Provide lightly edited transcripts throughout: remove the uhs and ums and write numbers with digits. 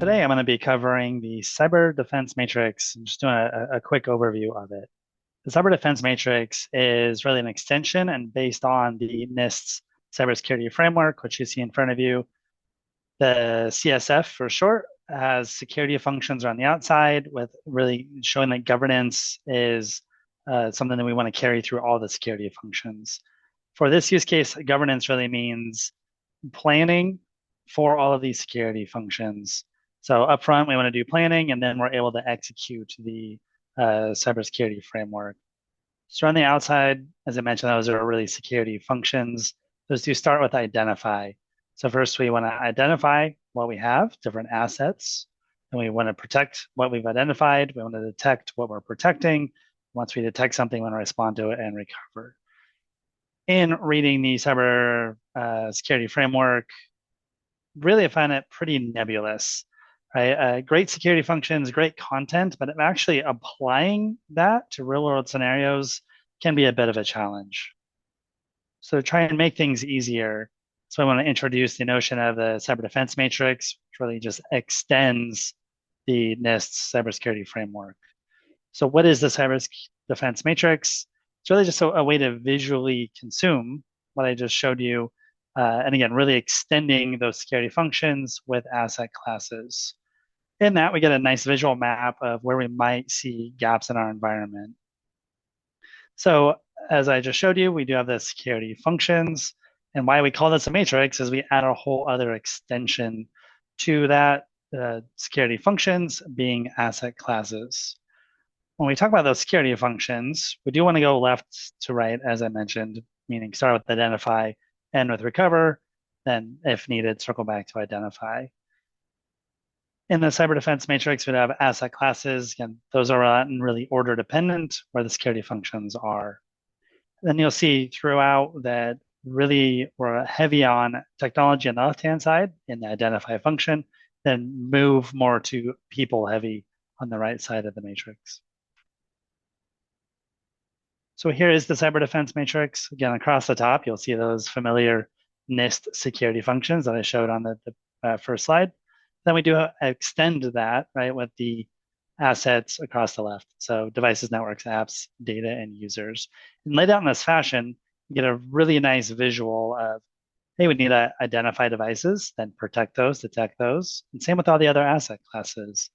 Today I'm going to be covering the Cyber Defense Matrix and just doing a quick overview of it. The Cyber Defense Matrix is really an extension and based on the NIST's cybersecurity framework, which you see in front of you. The CSF for short has security functions on the outside with really showing that governance is something that we want to carry through all the security functions. For this use case, governance really means planning for all of these security functions. So upfront, we want to do planning, and then we're able to execute the cybersecurity framework. So on the outside, as I mentioned, those are really security functions. Those do start with identify. So first, we want to identify what we have, different assets, and we want to protect what we've identified. We want to detect what we're protecting. Once we detect something, we want to respond to it and recover. In reading the cyber security framework, really I find it pretty nebulous, right? Great security functions, great content, but actually applying that to real world scenarios can be a bit of a challenge. So to try and make things easier, so I want to introduce the notion of the cyber defense matrix, which really just extends the NIST cybersecurity framework. So what is the cyber defense matrix? It's really just a way to visually consume what I just showed you. And again, really extending those security functions with asset classes. In that, we get a nice visual map of where we might see gaps in our environment. So as I just showed you, we do have the security functions. And why we call this a matrix is we add a whole other extension to that security functions being asset classes. When we talk about those security functions, we do want to go left to right, as I mentioned, meaning start with identify, end with recover, then if needed, circle back to identify. In the cyber defense matrix, we have asset classes. Again, those are really order dependent where the security functions are. Then you'll see throughout that really we're heavy on technology on the left-hand side in the identify function, then move more to people heavy on the right side of the matrix. So here is the cyber defense matrix. Again, across the top, you'll see those familiar NIST security functions that I showed on the first slide. Then we do extend that, right, with the assets across the left. So devices, networks, apps, data, and users. And laid out in this fashion, you get a really nice visual of, hey, we need to identify devices, then protect those, detect those. And same with all the other asset classes.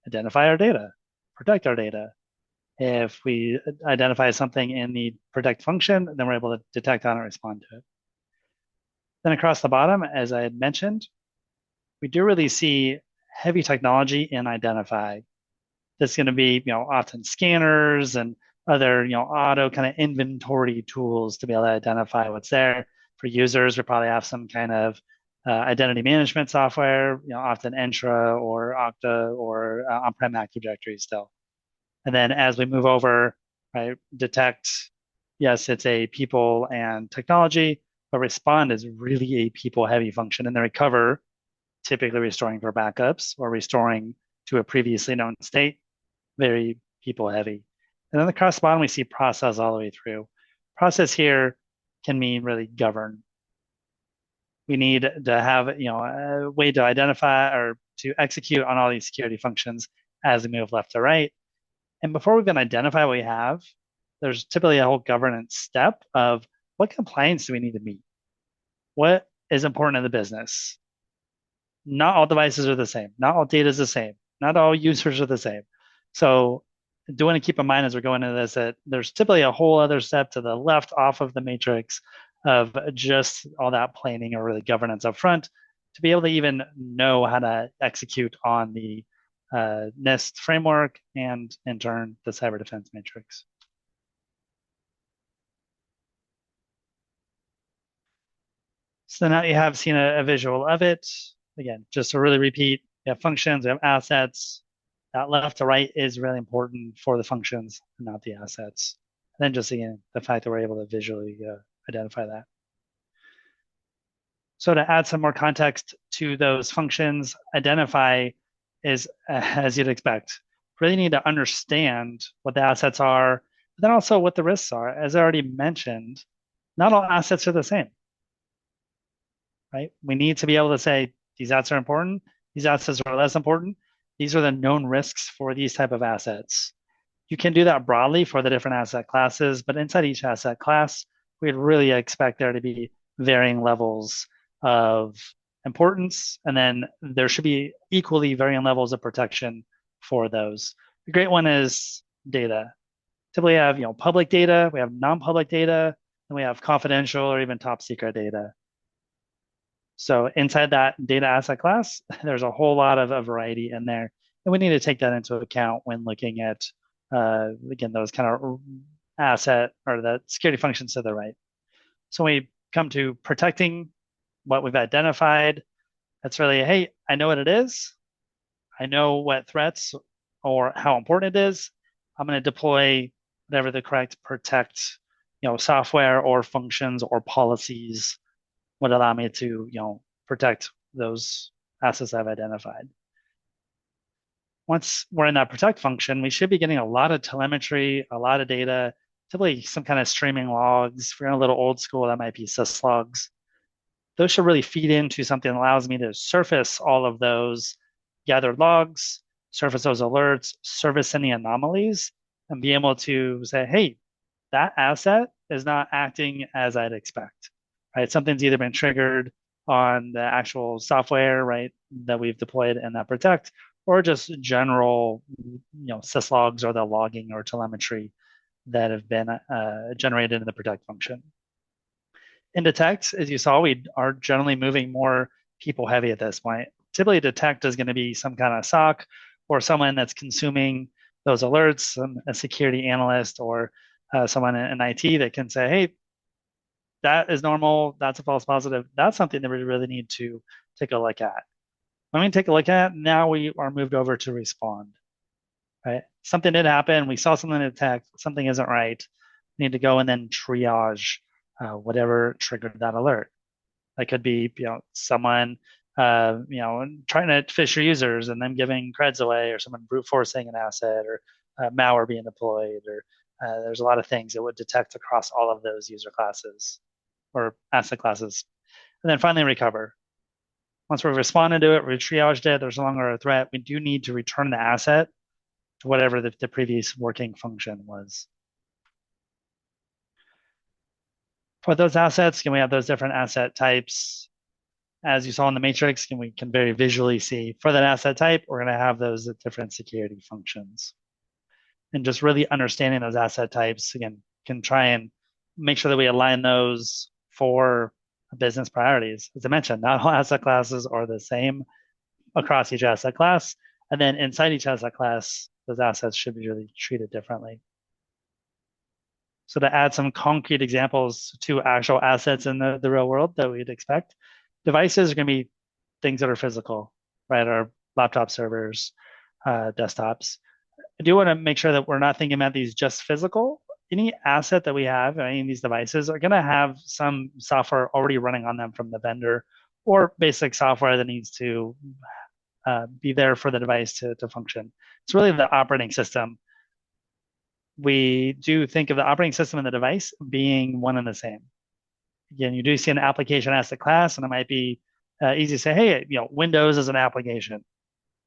Identify our data, protect our data. If we identify something in the protect function, then we're able to detect on and respond to it. Then across the bottom, as I had mentioned, we do really see heavy technology in identify. That's going to be, often scanners and other, auto kind of inventory tools to be able to identify what's there. For users, we probably have some kind of identity management software, often Entra or Okta or on-prem Active Directory still. And then as we move over, right, detect, yes, it's a people and technology, but respond is really a people heavy function. And then recover, typically restoring for backups or restoring to a previously known state, very people heavy. And then across the bottom, we see process all the way through. Process here can mean really govern. We need to have, a way to identify or to execute on all these security functions as we move left to right. And before we can identify what we have, there's typically a whole governance step of what compliance do we need to meet? What is important in the business? Not all devices are the same. Not all data is the same. Not all users are the same. So do want to keep in mind as we're going into this that there's typically a whole other step to the left off of the matrix of just all that planning or really governance up front to be able to even know how to execute on the NIST framework and in turn the cyber defense matrix. So now you have seen a visual of it. Again, just to really repeat, we have functions, we have assets. That left to right is really important for the functions and not the assets. And then just again, the fact that we're able to visually identify that. So to add some more context to those functions, identify is, as you'd expect, really need to understand what the assets are, but then also what the risks are. As I already mentioned, not all assets are the same, right? We need to be able to say, these assets are important, these assets are less important. These are the known risks for these type of assets. You can do that broadly for the different asset classes, but inside each asset class, we'd really expect there to be varying levels of importance, and then there should be equally varying levels of protection for those. The great one is data. Typically, we have public data, we have non-public data, and we have confidential or even top secret data. So inside that data asset class, there's a whole lot of a variety in there, and we need to take that into account when looking at again those kind of asset or the security functions to the right. So when we come to protecting what we've identified, that's really, hey, I know what it is. I know what threats or how important it is. I'm going to deploy whatever the correct protect, software or functions or policies would allow me to, protect those assets I've identified. Once we're in that protect function, we should be getting a lot of telemetry, a lot of data, typically some kind of streaming logs. If we're in a little old school, that might be syslogs. Those should really feed into something that allows me to surface all of those gathered logs, surface those alerts, surface any anomalies, and be able to say, hey, that asset is not acting as I'd expect, right? Something's either been triggered on the actual software, right, that we've deployed in that protect, or just general, syslogs or the logging or telemetry that have been generated in the protect function. In detect, as you saw, we are generally moving more people heavy at this point. Typically, detect is going to be some kind of SOC or someone that's consuming those alerts, a security analyst or someone in IT that can say, hey, that is normal. That's a false positive. That's something that we really need to take a look at. When we take a look at, now we are moved over to respond, right? Something did happen. We saw something in detect. Something isn't right. We need to go and then triage whatever triggered that alert. That could be, someone, trying to phish your users and then giving creds away, or someone brute forcing an asset, or malware being deployed, or there's a lot of things that would detect across all of those user classes or asset classes. And then finally recover. Once we've responded to it, we triaged it, there's no longer a threat, we do need to return the asset to whatever the previous working function was. For those assets, can we have those different asset types? As you saw in the matrix, we can very visually see for that asset type, we're going to have those different security functions. And just really understanding those asset types, again, can try and make sure that we align those for business priorities. As I mentioned, not all asset classes are the same across each asset class. And then inside each asset class, those assets should be really treated differently. So to add some concrete examples to actual assets in the real world that we'd expect, devices are going to be things that are physical, right? Our laptop servers, desktops. I do want to make sure that we're not thinking about these just physical. Any asset that we have, any of these devices are going to have some software already running on them from the vendor, or basic software that needs to be there for the device to function. It's really the operating system. We do think of the operating system and the device being one and the same. Again, you do see an application asset class, and it might be easy to say, hey, Windows is an application.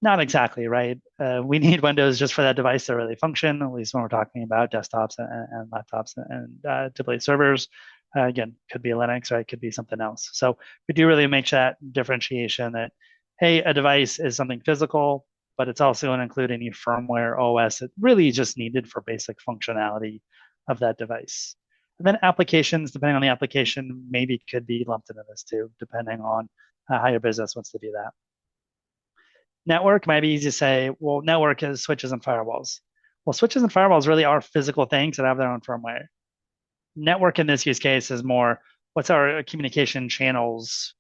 Not exactly, right? We need Windows just for that device to really function, at least when we're talking about desktops and laptops and typically servers. Again, could be Linux, right? Could be something else. So we do really make that differentiation that, hey, a device is something physical, but it's also going to include any firmware OS that really just needed for basic functionality of that device. And then applications, depending on the application, maybe could be lumped into this too, depending on how your business wants to do that. Network might be easy to say, well, network is switches and firewalls. Well, switches and firewalls really are physical things that have their own firmware. Network in this use case is more, what's our communication channels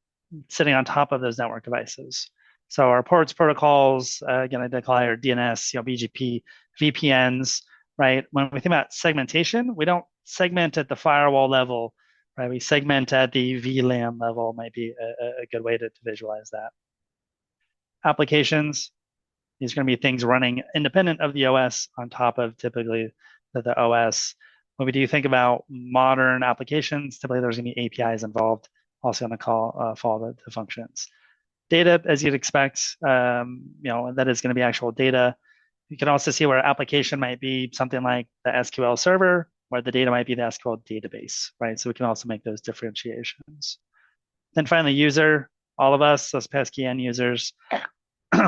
sitting on top of those network devices? So our ports, protocols, again, I did call it DNS, BGP, VPNs, right? When we think about segmentation, we don't segment at the firewall level, right? We segment at the VLAN level, might be a good way to visualize that. Applications, these are going to be things running independent of the OS on top of typically the OS. When we do think about modern applications, typically there's going to be APIs involved, also going to follow the functions. Data, as you'd expect, that is going to be actual data. You can also see where application might be something like the SQL server, where the data might be the SQL database, right? So we can also make those differentiations. Then finally, user, all of us, those pesky end users,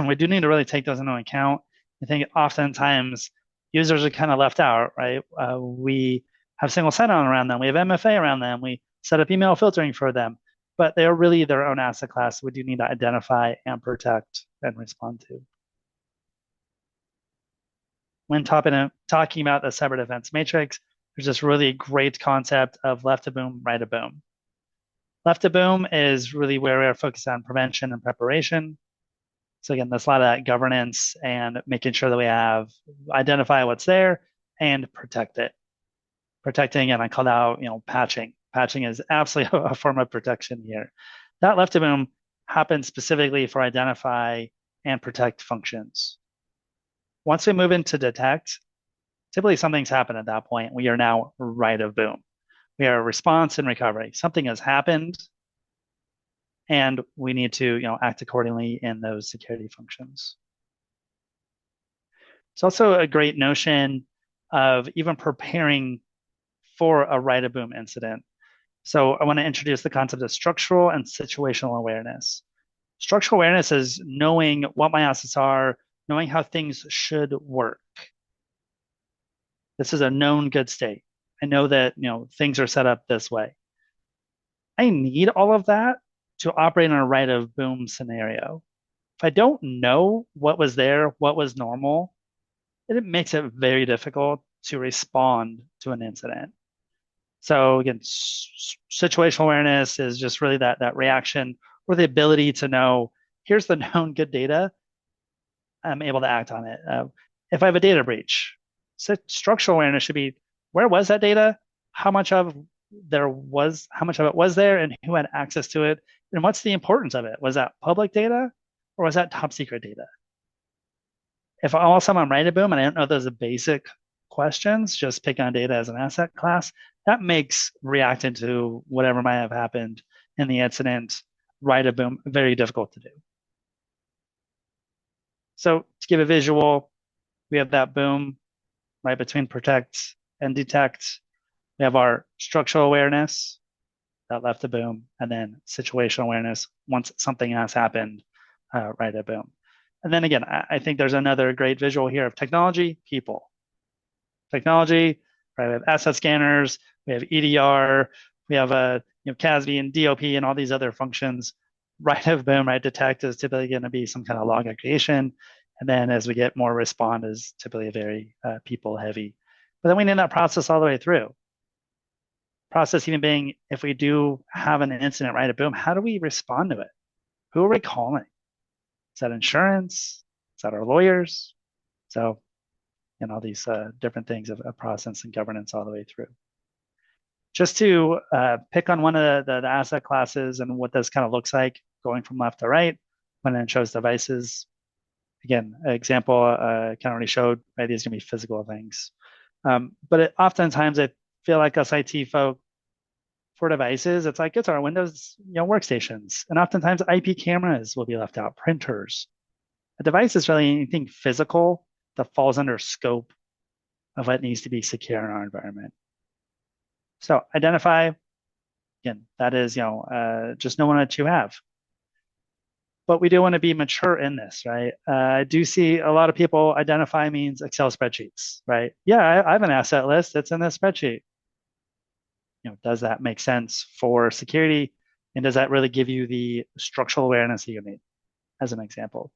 we do need to really take those into account. I think oftentimes users are kind of left out, right? We have single sign-on around them. We have MFA around them. We set up email filtering for them, but they're really their own asset class. We do need to identify and protect and respond to. When talking about the cyber defense matrix, there's this really great concept of left to boom, right to boom. Left to boom is really where we're focused on prevention and preparation. So again, there's a lot of that governance and making sure that we have identify what's there and protect it. Protecting, and I called out, patching. Patching is absolutely a form of protection here. That left to boom happens specifically for identify and protect functions. Once we move into detect, typically something's happened at that point. We are now right of boom. We are response and recovery. Something has happened, and we need to, act accordingly in those security functions. It's also a great notion of even preparing for a right of boom incident. So I want to introduce the concept of structural and situational awareness. Structural awareness is knowing what my assets are, knowing how things should work. This is a known good state. I know that, things are set up this way. I need all of that to operate in a right of boom scenario. If I don't know what was there, what was normal, it makes it very difficult to respond to an incident. So again, situational awareness is just really that reaction or the ability to know, here's the known good data, I'm able to act on it. If I have a data breach, structural awareness should be, where was that data? How much of it was there, and who had access to it? And what's the importance of it? Was that public data or was that top secret data? If all of a sudden I'm right to boom and I don't know those basic questions, just pick on data as an asset class, that makes reacting to whatever might have happened in the incident right of boom very difficult to do. So to give a visual, we have that boom right between protect and detect. We have our structural awareness, that left to boom, and then situational awareness once something has happened, right at boom. And then again, I think there's another great visual here of technology, people. Technology, right? We have asset scanners, we have EDR, we have CASB and DOP and all these other functions. Right of boom, right detect is typically going to be some kind of log aggregation. And then as we get more respond is typically a very people heavy. But then we need that process all the way through. Process even being, if we do have an incident right at boom, how do we respond to it? Who are we calling? Is that insurance? Is that our lawyers? So, all these different things of process and governance all the way through. Just to pick on one of the asset classes and what this kind of looks like going from left to right when it shows devices. Again, an example I kind of already showed, right? These are going to be physical things. But oftentimes I feel like us IT folk for devices, it's like it's our Windows workstations. And oftentimes IP cameras will be left out, printers. A device is really anything physical that falls under scope of what needs to be secure in our environment. So identify, again, that is, just knowing what you have. But we do want to be mature in this, right? I do see a lot of people identify means Excel spreadsheets, right? Yeah, I have an asset list. It's in this spreadsheet. Does that make sense for security? And does that really give you the structural awareness that you need, as an example?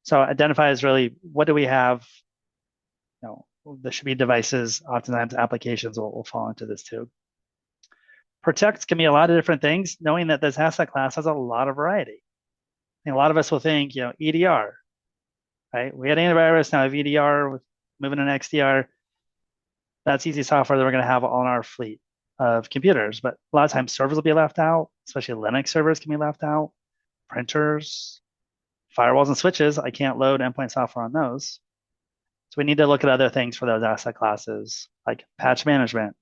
So identify is really, what do we have? There should be devices. Oftentimes applications will fall into this too. Protect can be a lot of different things, knowing that this asset class has a lot of variety. A lot of us will think, EDR, right? We had antivirus, now we have EDR, with moving to XDR. That's easy software that we're going to have on our fleet of computers. But a lot of times servers will be left out, especially Linux servers can be left out, printers, firewalls and switches. I can't load endpoint software on those. So we need to look at other things for those asset classes, like patch management,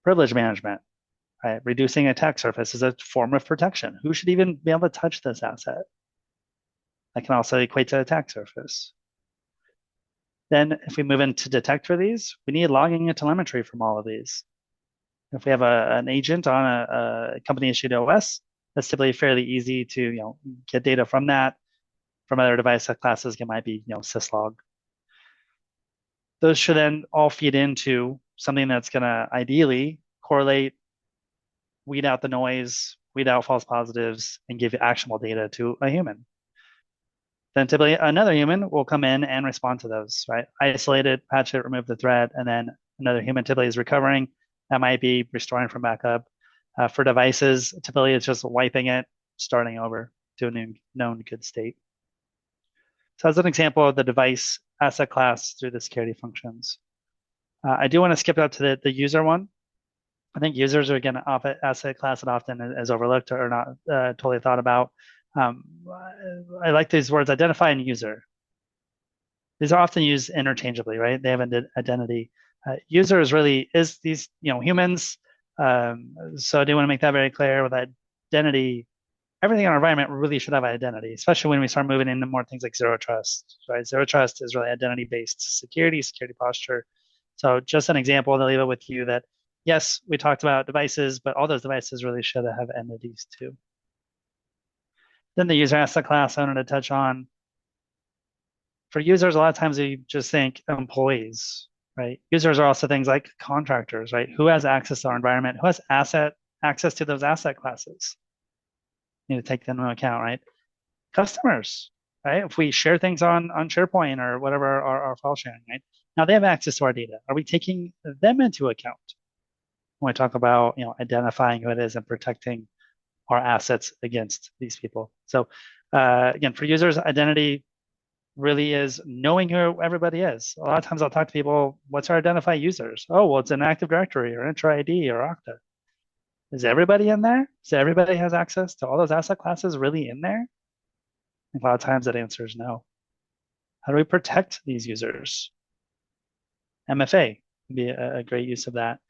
privilege management, right? Reducing attack surface is a form of protection. Who should even be able to touch this asset? That can also equate to attack surface. Then if we move into detect for these, we need logging and telemetry from all of these. If we have an agent on a company issued OS, that's typically fairly easy to get data from that. From other device classes, it might be syslog. Those should then all feed into something that's going to ideally correlate, weed out the noise, weed out false positives, and give actionable data to a human. Then typically another human will come in and respond to those, right? Isolate it, patch it, remove the threat, and then another human typically is recovering. That might be restoring from backup. For devices, typically it's just wiping it, starting over to a new known good state. So as an example of the device asset class through the security functions. I do want to skip up to the user one. I think users are, again, an asset class that often is overlooked or not totally thought about. I like these words, identify and user. These are often used interchangeably, right? They have an identity. User is really these humans. So I do want to make that very clear with identity. Everything in our environment really should have identity, especially when we start moving into more things like zero trust, right? Zero trust is really identity-based security posture. So just an example to leave it with you that, yes, we talked about devices, but all those devices really should have entities too. Then the user asset class I wanted to touch on. For users, a lot of times we just think employees, right? Users are also things like contractors, right? Who has access to our environment? Who has access to those asset classes? You need to take them into account, right? Customers, right? If we share things on SharePoint or whatever our file sharing, right? Now they have access to our data. Are we taking them into account when we talk about identifying who it is and protecting our assets against these people? So again, for users, identity really is knowing who everybody is. A lot of times I'll talk to people, what's our identify users? Oh, well, it's an Active Directory or Entra ID or Okta. Is everybody in there? So everybody has access to all those asset classes really in there? A lot of times that answer is no. How do we protect these users? MFA would be a great use of that.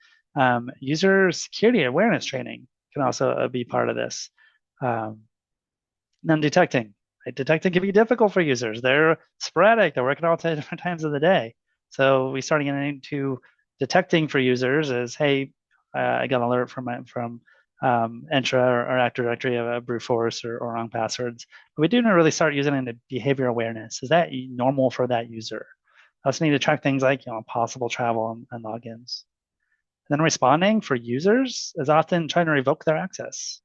User security awareness training can also be part of this. Then detecting. Right? Detecting can be difficult for users. They're sporadic. They're working all different times of the day. So we start getting into detecting for users as, hey, I got an alert from Entra or Active Directory of a brute force or wrong passwords. But we do not really start using it in behavior awareness. Is that normal for that user? I also need to track things like possible travel and logins. And then responding for users is often trying to revoke their access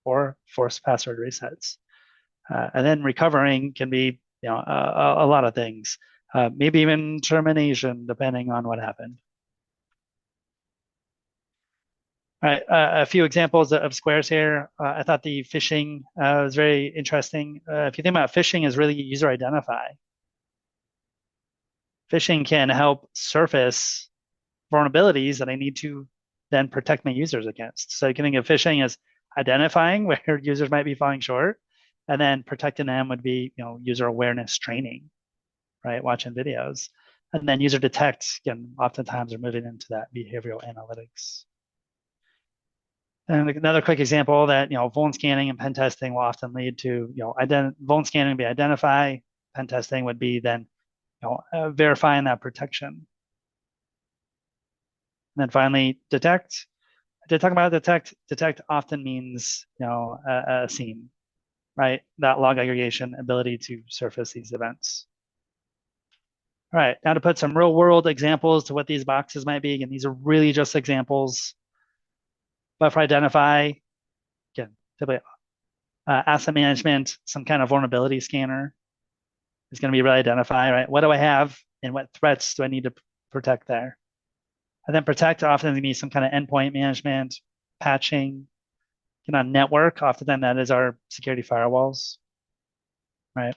or force password resets. And then recovering can be a lot of things, maybe even termination, depending on what happened. All right, a few examples of squares here. I thought the phishing was very interesting. If you think about phishing as really user identify, phishing can help surface vulnerabilities that I need to then protect my users against. So you can think of phishing as identifying where users might be falling short, and then protecting them would be user awareness training, right? Watching videos. And then user detect, again, oftentimes are moving into that behavioral analytics. And another quick example that vuln scanning and pen testing will often lead to vuln scanning would be identify, pen testing would be then verifying that protection. And then finally detect. To talk about detect often means a SIEM, right? That log aggregation ability to surface these events. All right, now to put some real world examples to what these boxes might be. Again, these are really just examples. But for identify, again, typically asset management, some kind of vulnerability scanner is going to be really identify, right? What do I have and what threats do I need to protect there? And then protect often means some kind of endpoint management, patching, on network, often that is our security firewalls, right?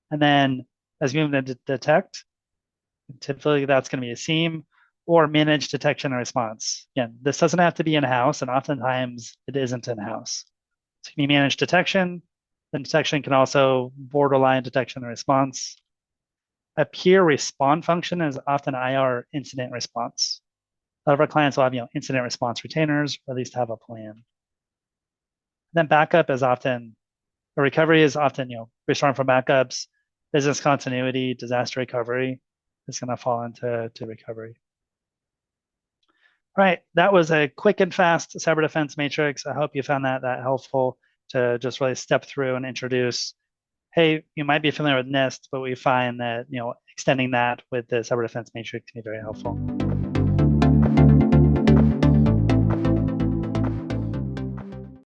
And then as we move into detect, typically that's going to be a SIEM or managed detection and response. Again, this doesn't have to be in-house, and oftentimes it isn't in-house. So it can be managed detection, then detection can also borderline detection and response. A peer respond function is often IR incident response. A lot of our clients will have incident response retainers, or at least have a plan. Then backup is often A recovery is often, restoring from backups, business continuity, disaster recovery is going to fall into recovery. All right, that was a quick and fast cyber defense matrix. I hope you found that helpful to just really step through and introduce. Hey, you might be familiar with NIST, but we find that extending that with the cyber defense matrix can be very helpful.